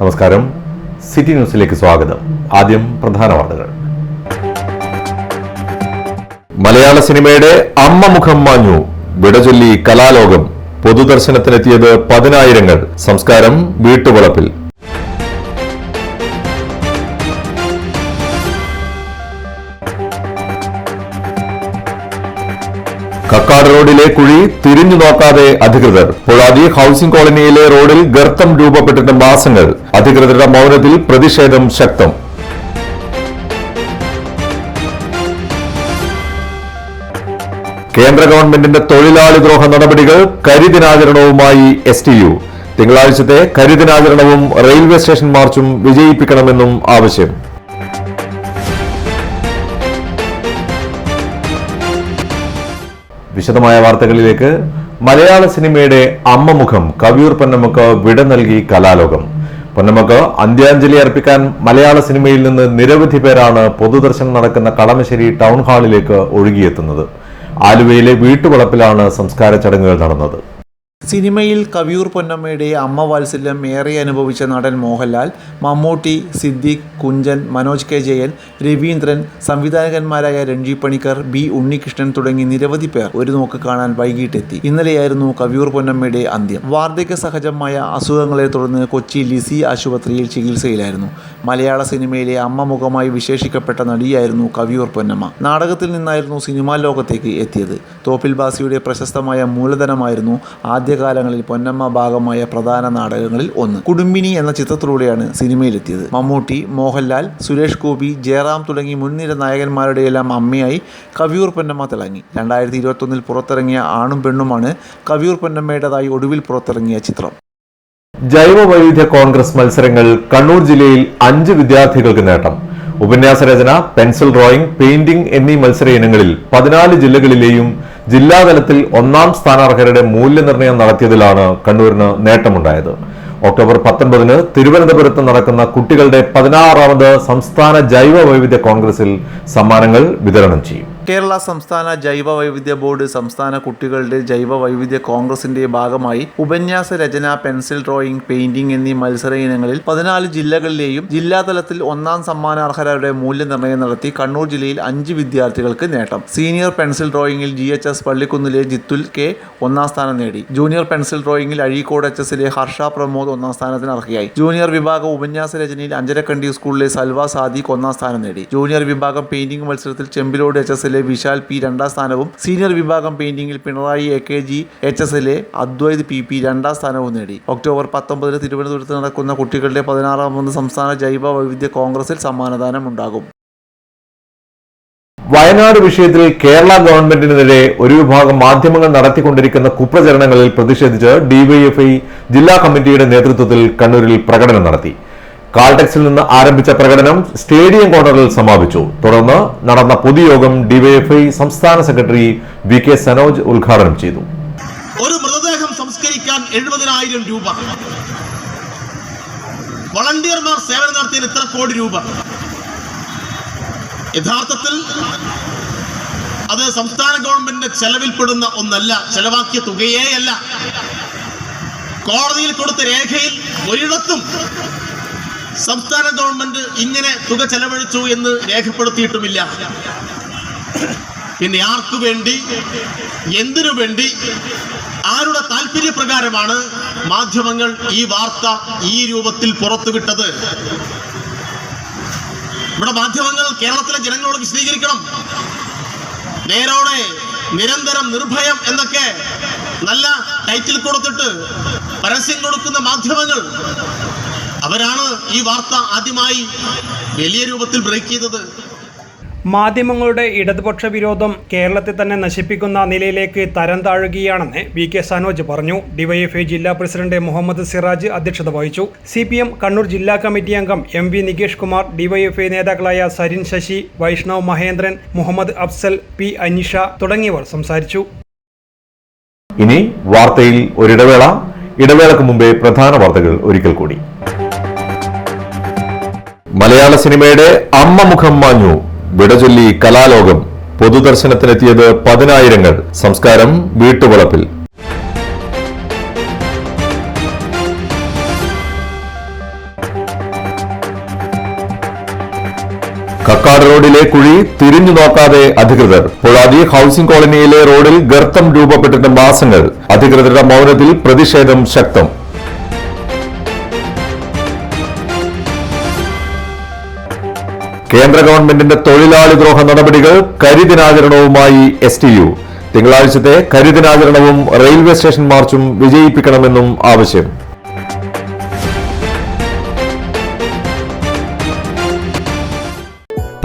നമസ്കാരം, സിറ്റി ന്യൂസിലേക്ക് സ്വാഗതം. ആദ്യം പ്രധാന വാർത്തകൾ. മലയാള സിനിമയുടെ അമ്മ മുഖം മാഞ്ഞു, വിടചൊല്ലി കലാലോകം. പൊതുദർശനത്തിനെത്തിയത് 10,000. സംസ്കാരം വീട്ടുവളപ്പിൽ. കക്കാട് റോഡിലെ കുഴി തിരിഞ്ഞു നോക്കാതെ അധികൃതർ. പൊളാജി ഹൌസിംഗ് കോളനിയിലെ റോഡിൽ ഗർത്തം രൂപപ്പെട്ടിട്ട് മാസങ്ങൾ. അധികൃതരുടെ മൗനത്തിൽ പ്രതിഷേധം ശക്തം. കേന്ദ്ര ഗവൺമെന്റിന്റെ തൊഴിലാളി ദ്രോഹ നടപടികൾ. കരിദിനാചരണവുമായി STU. തിങ്കളാഴ്ചത്തെ കരിദിനാചരണവും റെയിൽവേ സ്റ്റേഷൻ മാർച്ചും വിജയിപ്പിക്കണമെന്നും ആവശ്യം. വിശദമായ വാർത്തകളിലേക്ക്. മലയാള സിനിമയുടെ അമ്മമുഖം കവിയൂർ പൊന്നമ്മക്ക് വിട നൽകി കലാലോകം. പൊന്നമ്മക്ക് അന്ത്യാഞ്ജലി അർപ്പിക്കാൻ മലയാള സിനിമയിൽ നിന്ന് നിരവധി പേരാണ് പൊതുദർശനം നടക്കുന്ന കളമശ്ശേരി ടൗൺ ഹാളിലേക്ക് ഒഴുകിയെത്തുന്നത്. ആലുവയിലെ വീട്ടുവളപ്പിലാണ് സംസ്കാര ചടങ്ങുകൾ നടന്നത്. സിനിമയിൽ കവിയൂർ പൊന്നമ്മയുടെ അമ്മ വാത്സല്യം ഏറെ അനുഭവിച്ച നടൻ മോഹൻലാൽ, മമ്മൂട്ടി, സിദ്ദിഖ്, കുഞ്ചൻ, മനോജ് കെ ജയൻ, രവീന്ദ്രൻ, സംവിധായകന്മാരായ രഞ്ജി പണിക്കർ, B. ഉണ്ണികൃഷ്ണൻ തുടങ്ങി നിരവധി പേർ ഒരു നോക്ക് കാണാൻ വൈകിട്ടെത്തി. ഇന്നലെയായിരുന്നു കവിയൂർ പൊന്നമ്മയുടെ അന്ത്യം. വാർദ്ധക്യ സഹജമായ അസുഖങ്ങളെ തുടർന്ന് കൊച്ചി ലിസി ആശുപത്രിയിൽ ചികിത്സയിലായിരുന്നു. മലയാള സിനിമയിലെ അമ്മ മുഖമായി വിശേഷിക്കപ്പെട്ട നടിയായിരുന്നു കവിയൂർ പൊന്നമ്മ. നാടകത്തിൽ നിന്നായിരുന്നു സിനിമാ ലോകത്തേക്ക് എത്തിയത്. തോപ്പിൽ ബാസിയുടെ പ്രശസ്തമായ മൂലധനമായിരുന്നു ആദ്യകാലങ്ങളിൽ പൊന്നമ്മ ഭാഗമായ പ്രധാന നാടകങ്ങളിൽ ഒന്ന്. കുടുംബിനി എന്ന ചിത്രത്തിലൂടെയാണ് സിനിമയിലെത്തിയത്. മമ്മൂട്ടി, മോഹൻലാൽ, സുരേഷ് ഗോപി, ജയറാം തുടങ്ങി മുൻനിര നായകന്മാരുടെയെല്ലാം അമ്മയായി കവിയൂർ പൊന്നമ്മ തിളങ്ങി. 2021 പുറത്തിറങ്ങിയ ആണും പെണ്ണുമാണ് കവിയൂർ പൊന്നമ്മയുടേതായി ഒടുവിൽ പുറത്തിറങ്ങിയ ചിത്രം. ജൈവ വൈവിധ്യ കോൺഗ്രസ് മത്സരങ്ങൾ. കണ്ണൂർ ജില്ലയിൽ 5 വിദ്യാർത്ഥികൾക്ക് നേട്ടം. ഉപന്യാസ രചന, പെൻസിൽ ഡ്രോയിങ്, പെയിന്റിംഗ് എന്നീ മത്സര ഇനങ്ങളിൽ 14 ജില്ലകളിലെയും ജില്ലാതലത്തിൽ 1ാം സ്ഥാനാർഹരുടെ മൂല്യനിർണ്ണയം നടത്തിയതിലാണ് കണ്ണൂരിന് നേട്ടമുണ്ടായത്. ഒക്ടോബർ 19 തിരുവനന്തപുരത്ത് നടക്കുന്ന കുട്ടികളുടെ 16ാമത് സംസ്ഥാന ജൈവ വൈവിധ്യ കോൺഗ്രസിൽ സമ്മാനങ്ങൾ വിതരണം ചെയ്യും. കേരള സംസ്ഥാന ജൈവ വൈവിധ്യ ബോർഡ് സംസ്ഥാന കുട്ടികളുടെ ജൈവ വൈവിധ്യ കോൺഗ്രസിന്റെ ഭാഗമായി ഉപന്യാസ രചന, പെൻസിൽ ഡ്രോയിങ്, പെയിന്റിംഗ് എന്നീ മത്സര ഇനങ്ങളിൽ 14 ജില്ലകളിലെയും ജില്ലാതലത്തിൽ 1ാം സമ്മാനാർഹരുടെ മൂല്യനിർണ്ണയം നടത്തി. കണ്ണൂർ ജില്ലയിൽ 5 വിദ്യാർത്ഥികൾക്ക് നേട്ടം. സീനിയർ പെൻസിൽ ഡ്രോയിങ്ങിൽ GHS പള്ളിക്കുന്നിലെ ജിത്തുൽ കെ 1ാം സ്ഥാനം നേടി. ജൂനിയർ പെൻസിൽ ഡ്രോയിങ്ങിൽ അഴീക്കോട് HSലെ ഹർഷ പ്രമോദ് 1ാം സ്ഥാനത്തിന് അർഹയായി. ജൂനിയർ വിഭാഗം ഉപന്യാസ രചനയിൽ അഞ്ചരക്കണ്ടി സ്കൂളിലെ സൽവ സാദിഖ് 1ാം സ്ഥാനം നേടി. ജൂനിയർ വിഭാഗം പെയിന്റിംഗ് മത്സരത്തിൽ ചെമ്പിലോട് HSലെ വിശാൽ P 2ാം സ്ഥാനവും സീനിയർ വിഭാഗം പെയിന്റിംഗിൽ പിണറായി AKG HSലെ അദ്വൈത് PP 2ാം സ്ഥാനവും നേടി. ഒക്ടോബർ 19 തിരുവനന്തപുരത്ത് നടക്കുന്ന കുട്ടികളുടെ 16ാമത് സംസ്ഥാന ജൈവ വൈവിധ്യ കോൺഗ്രസിൽ സമ്മാനദാനം ഉണ്ടാകും. വയനാട് വിഷയത്തിൽ കേരള ഗവൺമെന്റിനെതിരെ ഒരു വിഭാഗം മാധ്യമങ്ങൾ നടത്തിക്കൊണ്ടിരിക്കുന്ന കുപ്രചരണങ്ങളിൽ പ്രതിഷേധിച്ച് DYFI ജില്ലാ കമ്മിറ്റിയുടെ നേതൃത്വത്തിൽ കണ്ണൂരിൽ പ്രകടനം നടത്തി. കാൾടെക്സിൽ നിന്ന് ആരംഭിച്ച പ്രകടനം സ്റ്റേഡിയം കോർണറിൽ സമാപിച്ചു. തുടർന്ന് നടന്ന പൊതുയോഗം DYFI സംസ്ഥാന സെക്രട്ടറി VK സനോജ് ഉദ്ഘാടനം ചെയ്തു. ഒരു മൃതദേഹം സംസ്കരിക്കാൻ 70,000 രൂപ, വളണ്ടിയർമാർ സേവനം നടത്തിയതിന് ഇത്ര കോടി രൂപ. യഥാർത്ഥത്തിൽ അത് സംസ്ഥാന ഗവൺമെന്റിന്റെ ചെലവിൽപ്പെടുന്ന ഒന്നല്ല, ചെലവാക്കിയ തുകയേയല്ല. കോടതിയിൽ കൊടുത്ത രേഖയിൽ ഒരിടത്തും സംസ്ഥാന ഗവൺമെന്റ് ഇങ്ങനെ തുക ചെലവഴിച്ചു എന്ന് രേഖപ്പെടുത്തിയിട്ടുമില്ല. പിന്നെ ആർക്കു വേണ്ടി, എന്തിനു വേണ്ടി, ആരുടെ താല്പര്യപ്രകാരമാണ് മാധ്യമങ്ങൾ ഈ വാർത്ത ഈ രൂപത്തിൽ പുറത്തുവിട്ടത്? ഇവിടെ മാധ്യമങ്ങൾ കേരളത്തിലെ ജനങ്ങളോട് വിശദീകരിക്കണം. നേരോടെ, നിരന്തരം, നിർഭയം എന്നൊക്കെ നല്ല ടൈറ്റിൽ കൊടുത്തിട്ട് പരസ്യം കൊടുക്കുന്ന മാധ്യമങ്ങൾ, അവരാണ് ഈ വാർത്ത ആദ്യമായി വലിയ രൂപത്തിൽ ബ്രേക്ക് ചെയ്തത്. മാധ്യമങ്ങളുടെ ഇടതുപക്ഷ വിരോധം കേരളത്തെ തന്നെ നശിപ്പിക്കുന്ന നിലയിലേക്ക് തരം താഴുകയാണെന്ന് VK സനോജ് പറഞ്ഞു. DYFI ജില്ലാ പ്രസിഡന്റ് മുഹമ്മദ് സിറാജ് അധ്യക്ഷത വഹിച്ചു. CPM കണ്ണൂർ ജില്ലാ കമ്മിറ്റി അംഗം MV നികേഷ് കുമാർ, DYFI നേതാക്കളായ സരിൻ ശശി, വൈഷ്ണവ് മഹേന്ദ്രൻ, മുഹമ്മദ് അഫ്സൽ, P അനിഷ തുടങ്ങിയവർ സംസാരിച്ചു. ഇനി വാർത്തയിൽ ഒരിടവേള. ഇടവേളക്ക് മുമ്പേ പ്രധാന വാർത്തകൾ ഒരിക്കൽ കൂടി. മലയാള സിനിമയുടെ അമ്മ മുഖം മാഞ്ഞു, വിടചൊല്ലി കലാലോകം. പൊതുദർശനത്തിനെത്തിയത് 10,000. സംസ്കാരം വീട്ടുവളപ്പിൽ. കക്കാട് റോഡിലെ കുഴി തിരിഞ്ഞു നോക്കാതെ അധികൃതർ. പൊളാജി ഹൌസിംഗ് കോളനിയിലെ റോഡിൽ ഗർത്തം രൂപപ്പെട്ടിട്ട് മാസങ്ങൾ. അധികൃതരുടെ മൗനത്തിൽ പ്രതിഷേധം ശക്തം. കേന്ദ്ര ഗവൺമെന്റിന്റെ തൊഴിലാളി ദ്രോഹ നടപടികൾ, കരിദിനാചരണവുമായി STU. തിങ്കളാഴ്ചത്തെ കരിദിനാചരണവും റെയിൽവേ സ്റ്റേഷൻ മാർച്ചും വിജയിപ്പിക്കണമെന്നും ആവശ്യം.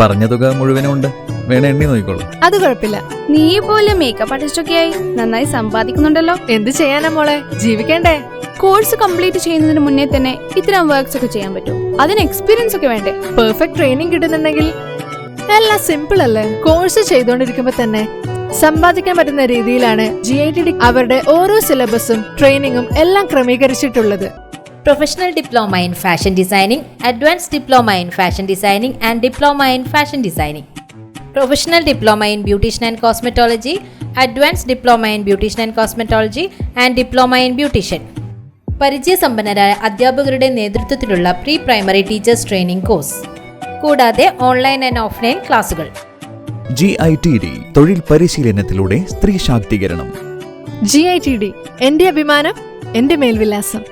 പറഞ്ഞ തുക മുഴുവനുണ്ട്, വേണേ എണ്ണി നോക്കിക്കോളൂ. അത് കുഴപ്പമില്ല. നീ പോലെ മേക്കപ്പ് ആർട്ടിസ്റ്റൊക്കെയായി നന്നായി സമ്പാദിക്കുന്നുണ്ടല്ലോ. എന്ത് ചെയ്യാനാ മോളെ, ജീവിക്കണ്ടേ? കോഴ്സ് കംപ്ലീറ്റ് ചെയ്യുന്നതിന് മുന്നേ തന്നെ ഇത്തരം വർക്ക്സ് ഒക്കെ ചെയ്യാൻ പറ്റും. അതിന് എക്സ്പീരിയൻസ് ഒക്കെ വേണ്ടേ? പെർഫെക്റ്റ് ട്രെയിനിങ് കിട്ടുന്നുണ്ടെങ്കിൽ എല്ലാം സിമ്പിൾ അല്ലേ? കോഴ്സ് ചെയ്തുകൊണ്ടിരിക്കുമ്പോ തന്നെ സമ്പാദിക്കാൻ പറ്റുന്ന രീതിയിലാണ് GITD അവരുടെ ഓരോ സിലബസും ട്രെയിനിങ്ങും എല്ലാം ക്രമീകരിച്ചിട്ടുള്ളത്. Professional Diploma in Fashion Designing, Advanced Diploma in Fashion Designing and Diploma in Fashion Designing. Professional Diploma in Beautician and Cosmetology, Advanced Diploma in Beautician and Cosmetology and Diploma in Beautician. പരിചയസമ്പന്നരായ അധ്യാപകരുടെ നേതൃത്വത്തിലുള്ള pre primary teachers training course, കൂടാതെ online and offline ക്ലാസുകൾ. GITD തൊഴിൽ പരിശീലനത്തിലൂടെ സ്ത്രീ ശാക്തീകരണം. GITD എന്റെ അഭിമാനം, എന്റെ മേൽവിലാസം.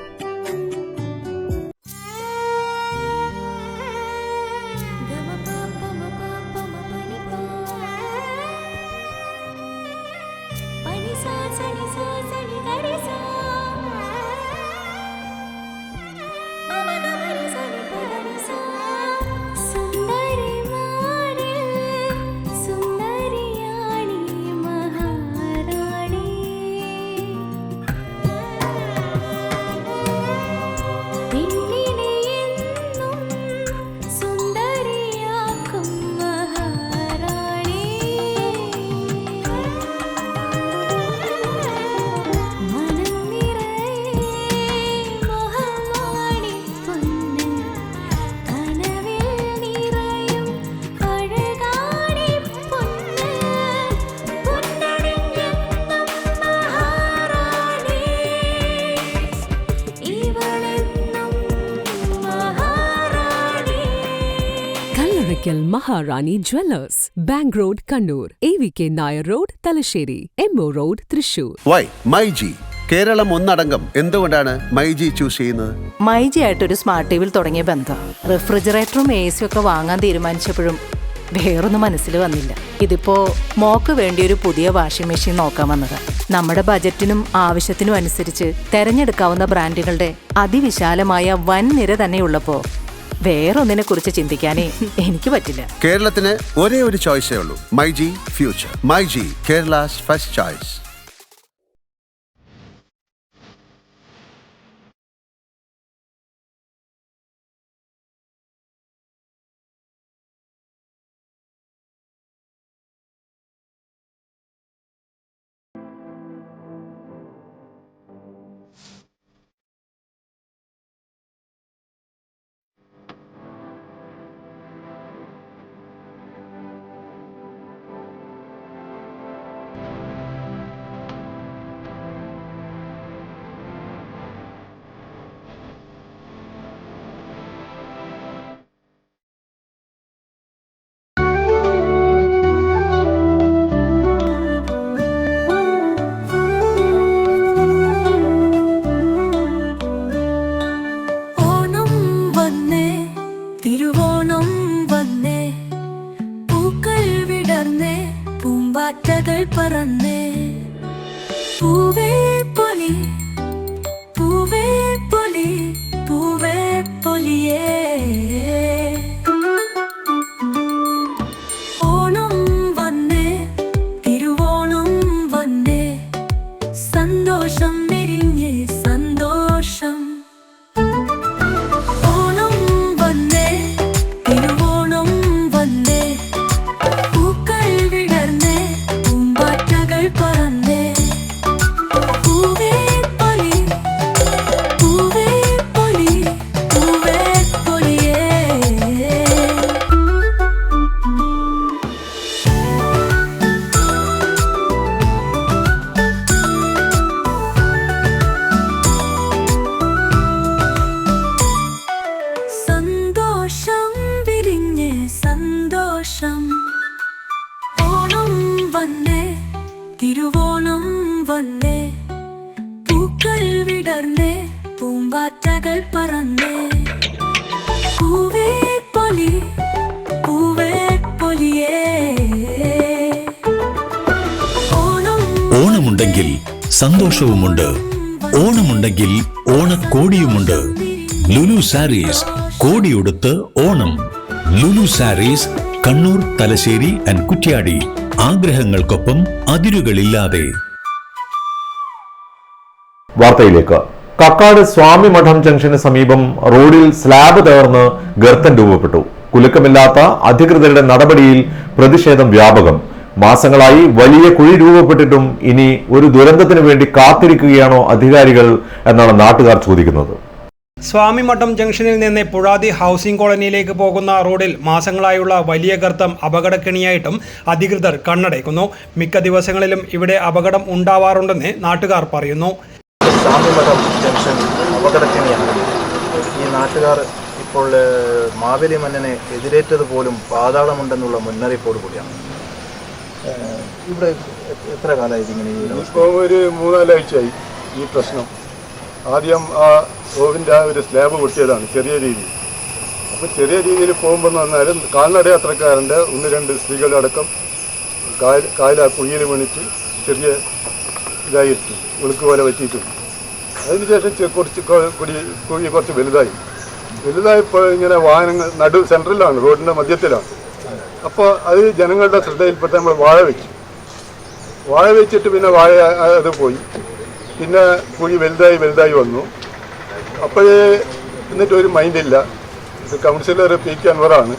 Maharani jewellers, bank road Kannur, AVK Nair road Thalassery, MO road Thrissur. MyG Keralam ഒന്നടങ്കം എന്തുകൊണ്ടാണ് മൈജി ചൂസ് ചെയ്യുന്നത്? മൈജി ആയിട്ടൊരു സ്മാർട്ട് ടിവിയിൽ തുടങ്ങിയ ബന്ധം. റെഫ്രിജറേറ്ററും AC ഒക്കെ വാങ്ങാൻ തീരുമാനിച്ചപ്പോഴും വേറൊന്നും മനസ്സിൽ വന്നില്ല. ഇതിപ്പോ മോക്ക് വേണ്ടിയൊരു പുതിയ വാഷിംഗ് മെഷീൻ നോക്കാൻ വന്നത്. നമ്മുടെ ബജറ്റിനും ആവശ്യത്തിനും അനുസരിച്ച് തെരഞ്ഞെടുക്കാവുന്ന ബ്രാൻഡുകളുടെ അതിവിശാലമായ വൻ നിര തന്നെയുള്ളപ്പോ വേറൊന്നിനെ കുറിച്ച് ചിന്തിക്കാനേ എനിക്ക് പറ്റില്ല. കേരളത്തിന് ഒരേ ഒരു ചോയ്സേ ഉള്ളൂ, myG future. MyG, Kerala's first choice. പൂക്കൾ വിടർന്നേ പൂമ്പാറ്റകൾ പറന്നേ പൂവേ പൊലി പൂവേ പൊലിയേ. ഓണമുണ്ടെങ്കിൽ സന്തോഷവുമുണ്ട്, ഓണമുണ്ടെങ്കിൽ ഓണക്കോടിയുമുണ്ട്. ലുലു സാരീസ് കോടിയുടുത്ത് ഓണം. ലുലു സാരീസ് കണ്ണൂർ, തലശ്ശേരി ആൻഡ് കുറ്റ്യാടി. ആഗ്രഹങ്ങൾക്കൊപ്പം അതിരുകളില്ലാതെ. വാർത്തയിലേക്ക്. കക്കാട് സ്വാമി മഠം ജംഗ്ഷന് സമീപം റോഡിൽ സ്ലാബ് തകർന്ന് ഗർത്തം രൂപപ്പെട്ടു. കുലുക്കമില്ലാത്ത അധികൃതരുടെ നടപടിയിൽ പ്രതിഷേധം വ്യാപകം. മാസങ്ങളായി വലിയ കുഴി രൂപപ്പെട്ടിട്ടും ഇനി ഒരു ദുരന്തത്തിന് വേണ്ടി കാത്തിരിക്കുകയാണോ അധികാരികൾ എന്നാണ് നാട്ടുകാർ ചോദിക്കുന്നത്. സ്വാമിമഠം ജംഗ്ഷനിൽ നിന്ന് പുഴാതി ഹൗസിംഗ് കോളനിയിലേക്ക് പോകുന്ന റോഡിൽ മാസങ്ങളായുള്ള വലിയ ഗർത്തം അപകടക്കെണിയായിട്ടും അധികൃതർ കണ്ണടയ്ക്കുന്നു. മിക്ക ദിവസങ്ങളിലും ഇവിടെ അപകടം ഉണ്ടാവാറുണ്ടെന്ന് നാട്ടുകാർ പറയുന്നു. സ്വാമിമഠം ജംഗ്ഷൻ അപകടക്കെണിയാണ്. ഈ നാട്ടുകാർ ഇപ്പോൾ മാവേലി മന്നനെ എതിരേറ്റത് പോലും പാതാളമുണ്ടെന്നുള്ള മുന്നറിയിപ്പോട് കൂടിയാണ്. ഇവിടെ എത്ര കാലമായി ഇങ്ങനെ? ഇപ്പോൾ ഒരു 3-4 ആഴ്ചയായി ഈ പ്രശ്നം. ആദ്യം ആ റോഡിൻ്റെ ആ ഒരു സ്ലാബ് പൊട്ടിയതാണ് ചെറിയ രീതിയിൽ. അപ്പോൾ ചെറിയ രീതിയിൽ പോകുമ്പോൾ എന്ന് പറഞ്ഞാൽ കാൽനട യാത്രക്കാരൻ്റെ 1-2 സ്ത്രീകളടക്കം കായൽ ആ കുഴിയിൽ വീണിട്ട് ചെറിയ ഇതായിട്ട് ഒഴുക്ക് പോലെ പറ്റിയിട്ടുണ്ട്. അതിനുശേഷം കുഴി കുറച്ച് വലുതായപ്പോൾ ഇങ്ങനെ വാഹനങ്ങൾ സെൻട്രലാണ്, റോഡിൻ്റെ മധ്യത്തിലാണ്. അപ്പോൾ അത് ജനങ്ങളുടെ ശ്രദ്ധയിൽപ്പെട്ട് നമ്മൾ വാഴ വെച്ചിട്ട് പിന്നെ വാഴ അത് പോയി. പിന്നെ കുഴി വലുതായി വന്നു. അപ്പോഴേ എന്നിട്ട് ഒരു മൈൻഡില്ല. Councillor PK അൻവറാണ്.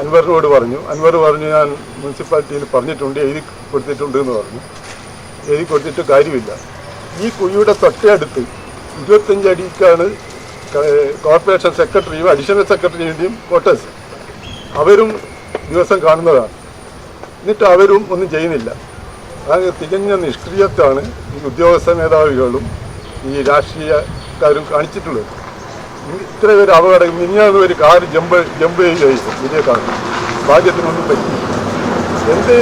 അൻവറിനോട് പറഞ്ഞു. ഞാൻ മുനിസിപ്പാലിറ്റിയിൽ പറഞ്ഞിട്ടുണ്ട്, എഴുതി കൊടുത്തിട്ടുണ്ട് എന്ന് പറഞ്ഞു. എഴുതി കൊടുത്തിട്ട് കാര്യമില്ല. ഈ കുഴിയുടെ തൊട്ടടുത്ത് 25 അടിക്കാണ് കോർപ്പറേഷൻ സെക്രട്ടറിയും അഡീഷണൽ സെക്രട്ടറിയുടെയും ക്വാർട്ടേഴ്സ്. അവരും ദിവസം കാണുന്നതാണ്. എന്നിട്ട് അവരും ഒന്നും ചെയ്യുന്നില്ല. അത് തികഞ്ഞ നിഷ്ക്രിയത്വമാണ് ഈ ഉദ്യോഗസ്ഥ മേധാവികളും ഈ രാഷ്ട്രീയക്കാരും കാണിച്ചിട്ടുള്ളത്. ഇത്ര ഒരു അപകടം. മിനിഞ്ഞാന്ന് ഒരു കാർ ജമ്പ് ചെയ്യുകയായിരുന്നു, വലിയ കാർ. ഭാഗ്യത്തിനൊന്നും പറ്റി. എന്ത്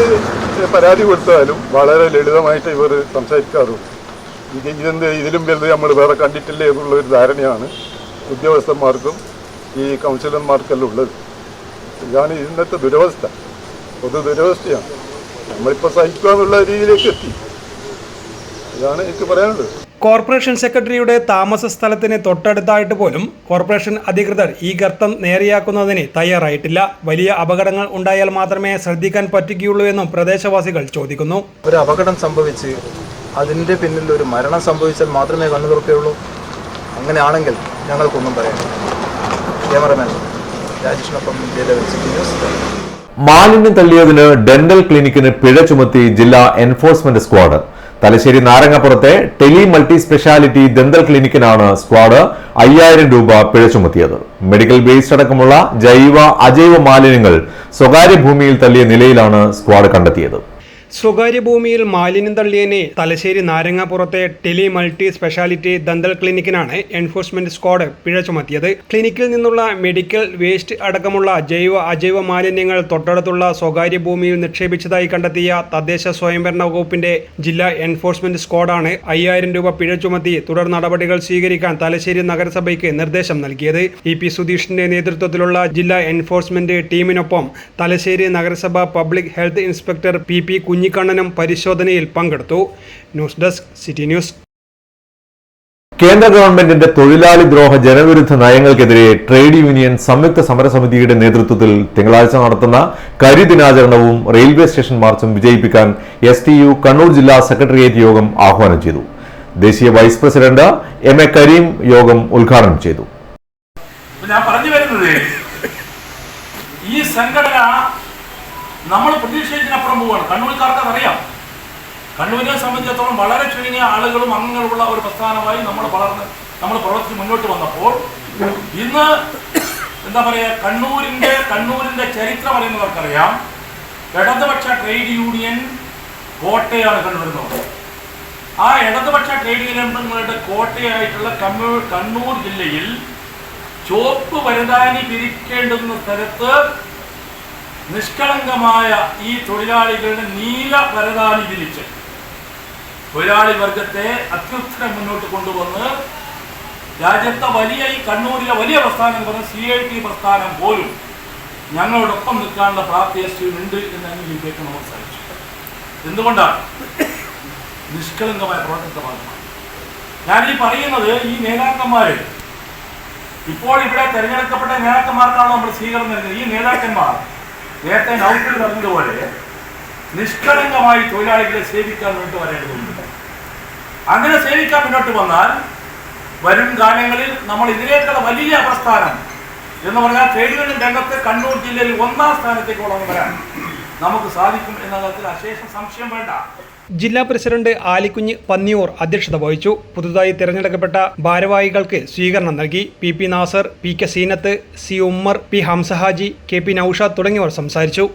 പരാതി കൊടുത്താലും വളരെ ലളിതമായിട്ട് ഇവർ സംസാരിക്കാറുള്ളൂ. ഇതിലും വലുത് നമ്മൾ വേറെ കണ്ടിട്ടില്ലേ എന്നുള്ളൊരു ധാരണയാണ് ഉദ്യോഗസ്ഥന്മാർക്കും ഈ കൗൺസിലർമാർക്കെല്ലാം ഉള്ളത്. ഇതാണ് ഇന്നത്തെ ദുരവസ്ഥ. പൊതു ദുരവസ്ഥയാണ്. നമ്മളിപ്പോൾ സഹിക്കുക എന്നുള്ള രീതിയിലേക്ക് എത്തി. ഇതാണ് എനിക്ക് പറയാനുള്ളത്. കോർപ്പറേഷൻ സെക്രട്ടറിയുടെ താമസ സ്ഥലത്തിന് തൊട്ടടുത്തായിട്ട് പോലും കോർപ്പറേഷൻ അധികൃതർ ഈ ഗർത്തം നേരെയാക്കുന്നതിന് തയ്യാറായിട്ടില്ല. വലിയ അപകടങ്ങൾ ഉണ്ടായാൽ മാത്രമേ ശ്രദ്ധിക്കാൻ പറ്റുകയുള്ളൂ എന്നും പ്രദേശവാസികൾ ചോദിക്കുന്നു. ഒരു അപകടം സംഭവിച്ച് അതിൻ്റെ പിന്നിൽ ഒരു മരണം സംഭവിച്ചാൽ മാത്രമേ കണ്ണു തുറക്കുകയുള്ളൂ. അങ്ങനെയാണെങ്കിൽ ഞങ്ങൾക്കൊന്നും പറയാനില്ല. ക്യാമറമാൻ രാജേഷിനൊപ്പം ന്യൂസ്. മാലിന്യം തള്ളിയതിന് ഡെന്റൽ ക്ലിനിക്കിന് പിഴ ചുമത്തി ജില്ലാ എൻഫോഴ്സ്മെന്റ് സ്ക്വാഡ്. തലശ്ശേരി നാരങ്ങാപ്പുറത്തെ ടെലി മൾട്ടി സ്പെഷ്യാലിറ്റി ദന്തൽ ക്ലിനിക്കിനാണ് സ്ക്വാഡ് 5000 രൂപ പിഴ ചുമത്തിയത്. മെഡിക്കൽ വേസ്റ്റ് അടക്കമുള്ള ജൈവ അജൈവ മാലിന്യങ്ങൾ സ്വകാര്യ ഭൂമിയിൽ തള്ളിയ നിലയിലാണ് സ്ക്വാഡ് കണ്ടെത്തിയത്. സ്വകാര്യ ഭൂമിയിൽ മാലിന്യം തള്ളിയതിന് തലശ്ശേരി നാരങ്ങാപ്പുറത്തെ ടെലി മൾട്ടി സ്പെഷ്യാലിറ്റി ദന്തൽ ക്ലിനിക്കിനാണ് എൻഫോഴ്സ്മെന്റ് സ്ക്വാഡ് പിഴ ചുമത്തിയത്. ക്ലിനിക്കിൽ നിന്നുള്ള മെഡിക്കൽ വേസ്റ്റ് അടക്കമുള്ള ജൈവ അജൈവ മാലിന്യങ്ങൾ തൊട്ടടുത്തുള്ള സ്വകാര്യ ഭൂമിയിൽ നിക്ഷേപിച്ചതായി കണ്ടെത്തിയ തദ്ദേശ സ്വയംഭരണ വകുപ്പിന്റെ ജില്ലാ എൻഫോഴ്സ്മെന്റ് സ്ക്വാഡാണ് 5000 രൂപ പിഴ ചുമത്തി തുടർ നടപടികൾ സ്വീകരിക്കാൻ തലശ്ശേരി നഗരസഭയ്ക്ക് നിർദ്ദേശം നൽകിയത്. EP സുധീഷിന്റെ നേതൃത്വത്തിലുള്ള ജില്ലാ എൻഫോഴ്സ്മെന്റ് ടീമിനൊപ്പം തലശ്ശേരി നഗരസഭ പബ്ലിക് ഹെൽത്ത് ഇൻസ്പെക്ടർ PP കുഞ്ഞിക്കണ്ണനും പരിശോധനയിൽ പങ്കെടുത്തു. News desk city news. കേന്ദ്ര ഗവൺമെന്റിന്റെ തൊഴിലാളി ദ്രോഹ ജനവിരുദ്ധ നയങ്ങൾക്കെതിരെ ട്രേഡ് യൂണിയൻ സംയുക്ത സമരസമിതിയുടെ നേതൃത്വത്തിൽ തിങ്കളാഴ്ച നടത്തുന്ന കരിദിനാചരണവും റെയിൽവേ സ്റ്റേഷൻ മാർച്ചും വിജയിപ്പിക്കാൻ STU കണ്ണൂർ ജില്ലാ സെക്രട്ടേറിയറ്റ് യോഗം ആഹ്വാനം ചെയ്തു. ദേശീയ വൈസ് പ്രസിഡന്റ് MA കരീം യോഗം ഉദ്ഘാടനം ചെയ്തു. ഞാൻ പറഞ്ഞു വരുന്നത്, ഈ സംഘടന നമ്മൾ പ്രതീക്ഷിച്ചതിനപ്പുറം പോവുകയാണ്. കണ്ണൂർക്കാർക്ക് അതറിയാം. കണ്ണൂരിനെ സംബന്ധിച്ചിടത്തോളം വളരെ ചുരുങ്ങിയ ആളുകളും അംഗങ്ങളുള്ള ഒരു പ്രസ്ഥാനമായി നമ്മൾ പ്രവർത്തിച്ച് മുന്നോട്ട് വന്നപ്പോൾ ഇന്ന് എന്താ പറയുക, കണ്ണൂരിന്റെ ചരിത്രം അറിയുന്നവർക്കറിയാം. ഇടതുപക്ഷ ട്രേഡ് യൂണിയൻ കോട്ടയാണ് കണ്ണൂർ. ആ ഇടതുപക്ഷ ട്രേഡ് യൂണിയനുകളുടെ കോട്ടയായിട്ടുള്ള കണ്ണൂർ ജില്ലയിൽ ചുവപ്പ് പരതാനി പിരിക്കേണ്ടുന്ന സ്ഥലത്ത് നിഷ്കളങ്കമായ ഈ തൊഴിലാളികളുടെ നീല പരതാനി വിരിച്ച് തൊഴിലാളി വർഗത്തെ അത്യുത്തരം മുന്നോട്ട് കൊണ്ടുവന്ന് രാജ്യത്തെ വലിയ ഈ കണ്ണൂരിലെ വലിയ പ്രസ്ഥാനം എന്ന് പറഞ്ഞ CIT പ്രസ്ഥാനം പോലും ഞങ്ങളോടൊപ്പം നിൽക്കാനുള്ള പ്രാപ്തി ഉണ്ട് എന്ന് അംഗീകരിക്കാൻ നമുക്ക് സാധിച്ചു. എന്തുകൊണ്ടാണ്? നിഷ്കളങ്കമായ പ്രവർത്തനത്തെ ഭാഗമാണ്. ഞാനീ പറയുന്നത് ഈ നേതാക്കന്മാർ ഇപ്പോൾ ഇവിടെ തെരഞ്ഞെടുക്കപ്പെട്ട നേതാക്കന്മാർക്കാണ് നമ്മൾ സ്വീകരണം നൽകുന്നത്. ഈ നേതാക്കന്മാർ നേരത്തെ നൗഫൽ പറഞ്ഞതുപോലെ നിഷ്കളങ്കമായി തൊഴിലാളികളെ സേവിക്കാൻ മുന്നോട്ട് വരേണ്ടതുണ്ട്. അങ്ങനെ സേവിക്കാൻ മുന്നോട്ട് വന്നാൽ വരും കാലങ്ങളിൽ നമ്മൾ ഇതിലേക്കുള്ള വലിയ പ്രസ്ഥാനം എന്ന് പറഞ്ഞാൽ ട്രേഡ് യൂണിയൻ രംഗത്ത് കണ്ണൂർ ജില്ലയിൽ 1ാം സ്ഥാനത്തേക്കോളം വരാൻ നമുക്ക് സാധിക്കും എന്ന കാര്യത്തിൽ അശേഷം സംശയം വേണ്ട. ജില്ലാ പ്രസിഡന്റ് ആലിക്കുഞ്ഞ് പന്നിയൂർ അധ്യക്ഷത വഹിച്ചു. പുതുതായി തിരഞ്ഞെടുക്കപ്പെട്ട ഭാരവാഹികൾക്ക് സ്വീകരണം നൽകി. PP Nasar, PK Zeenath, C Ummer, P Hamsa Haji, KP Naushad തുടങ്ങിയവർ സംസാരിച്ചു.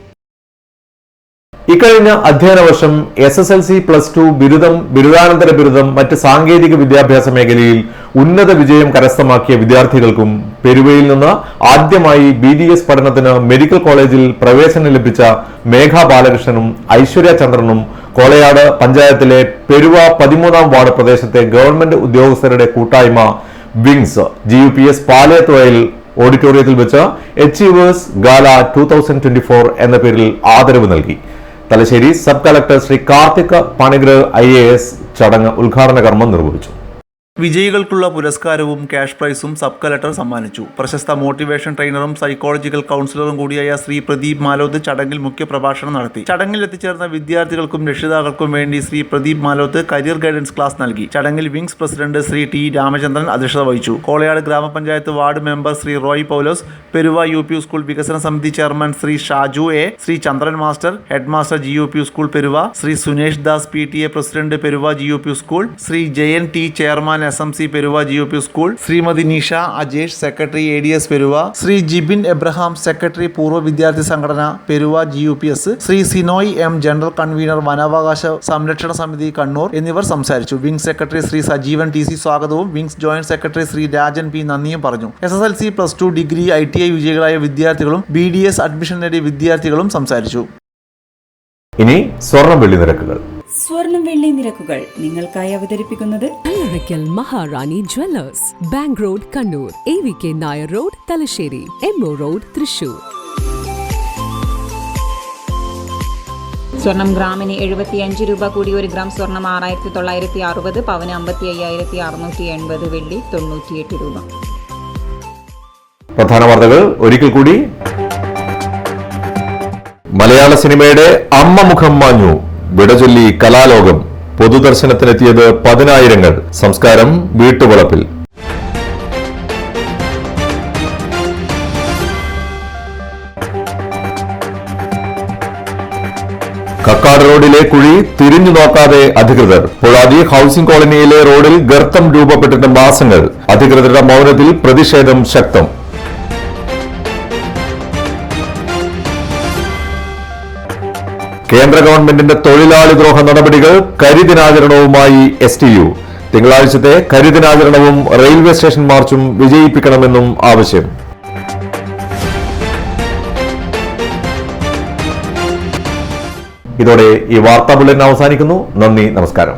ഇക്കഴിഞ്ഞ അധ്യയന വർഷം SSLC +2 ബിരുദം, ബിരുദാനന്തര ബിരുദം, മറ്റ് സാങ്കേതിക വിദ്യാഭ്യാസ മേഖലയിൽ ഉന്നത വിജയം കരസ്ഥമാക്കിയ വിദ്യാർത്ഥികൾക്കും പെരുവയിൽ നിന്ന് ആദ്യമായി BDS പഠനത്തിന് മെഡിക്കൽ കോളേജിൽ പ്രവേശനം ലഭിച്ച മേഘ ബാലകൃഷ്ണനും ഐശ്വര്യ ചന്ദ്രനും കോളയാട് പഞ്ചായത്തിലെ പെരുവ 13ാം വാർഡ് പ്രദേശത്തെ ഗവൺമെന്റ് ഉദ്യോഗസ്ഥരുടെ കൂട്ടായ്മ വിങ്സ് GUPS പാലയത്തുവയൽ ഓഡിറ്റോറിയത്തിൽ വെച്ച് അച്ചീവേഴ്സ് ഗാല 2024 എന്ന പേരിൽ ആദരവ് നൽകി. Thalassery sub collector Shri Karthik Panigrah IAS ചടങ്ങ് ഉദ്ഘാടന കർമ്മം നിർവഹിച്ചു. വിജയികൾക്കുള്ള പുരസ്കാരവും ക്യാഷ് പ്രൈസും സബ് കളക്ടർ സമ്മാനിച്ചു. പ്രശസ്ത മോട്ടിവേഷൻ ട്രെയിനറും സൈക്കോളജിക്കൽ കൗൺസിലറും കൂടിയായ ശ്രീ പ്രദീപ് മാലോത്ത് ചടങ്ങിൽ മുഖ്യപ്രഭാഷണം നടത്തി. ചടങ്ങിൽ എത്തിച്ചേർന്ന വിദ്യാർത്ഥികൾക്കും രക്ഷിതാക്കൾക്കും വേണ്ടി Shri Pradeep Maloth career guidance class നൽകി. ചടങ്ങിൽ wings president Shri T Ramachandran അധ്യക്ഷത വഹിച്ചു. കോളയാട് ഗ്രാമപഞ്ചായത്ത് വാർഡ് മെമ്പർ ശ്രീ റോയ് പൗലോസ്, പെരുവ UP സ്കൂൾ വികസന സമിതി chairman Shri Shaju A, Shri Chandran master, head master GUP school Peruva, Shri Sunesh Das PTA president Peruva GUP school, Shri Jayan T chairman SMC Peruva GUP school, Shrimati Nisha Ajesh secretary ADS Peruva, Shri Jibin Abraham secretary പൂർവ്വ വിദ്യാർത്ഥി സംഘടന Peruva GUPS, Shri Sinoy M general convener വനാവകാശ സംരക്ഷണ സമിതി കണ്ണൂർ എന്നിവർ സംസാരിച്ചു. Wing secretary Shri Sajeevan TC സ്വാഗതവും wings joint secretary Shri Rajan P നന്ദിയും പറഞ്ഞു. SSLC +2 ഡിഗ്രി ITI വിജയികളായ വിദ്യാർത്ഥികളും BDS അഡ്മിഷൻ നേടിയ വിദ്യാർത്ഥികളും സംസാരിച്ചു. ഇനി സ്വർണം വെള്ളി നിരക്കുകൾ. സ്വർണം വെള്ളി നിരക്കുകൾ നിങ്ങൾക്കായി അവതരിപ്പിക്കുന്നത് Allarakkal Maharani jewellers, bank road Kannur, AVK Nair road Thalassery, MO road Thrissur. സ്വർണം ഗ്രാമിന് 75 രൂപ കൂടി 1 ഗ്രാം സ്വർണം 6960, പവന് 55,680, വെള്ളി 98 രൂപ. പ്രധാന വാർത്തകൾ ഒരിക്കൽ കൂടി. മലയാള സിനിമയുടെ അമ്മ മുഖം മാഞ്ഞു, വിടചൊല്ലി കലാലോകം. പൊതുദർശനത്തിനെത്തിയത് 10,000. സംസ്കാരം വീട്ടുവളപ്പിൽ. കക്കാട് റോഡിലെ കുഴി തിരിഞ്ഞു നോക്കാതെ അധികൃതർ. പൊളാജി ഹൌസിംഗ് കോളനിയിലെ റോഡിൽ ഗർത്തം രൂപപ്പെട്ടിട്ട് മാസങ്ങൾ. അധികൃതരുടെ മൗനത്തിൽ പ്രതിഷേധം ശക്തം. കേന്ദ്ര ഗവൺമെന്റിന്റെ തൊഴിലാളി ദ്രോഹ നടപടികൾ, കരിദിനാചരണവുമായി STU. തിങ്കളാഴ്ചത്തെ കരിദിനാചരണവും റെയിൽവേ സ്റ്റേഷൻ മാർച്ചും വിജയിപ്പിക്കണമെന്നും ആവശ്യം. ഇതോടെ ഈ വാർത്താ ബുള്ളറ്റിൻ അവസാനിക്കുന്നു. നന്ദി, നമസ്കാരം.